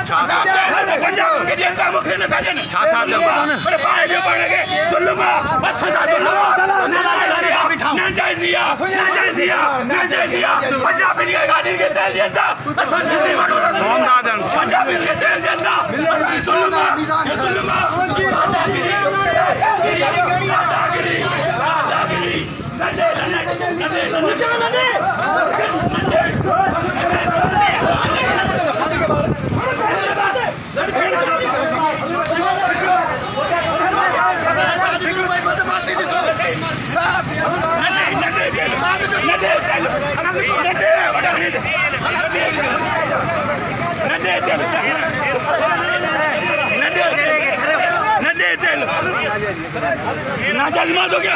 पंजाब के जनता मुखी ने कहा छाता जमा अरे पाए जो पड़ेगे जुल्मा बस सदा जुल्मा नाजायजिया पंजाब के गाड़ी के तेल जनता संसदीय मनोरंजन सोमदादन पंजाब के तेल जनता जुल्मा ना जज्मा तो क्या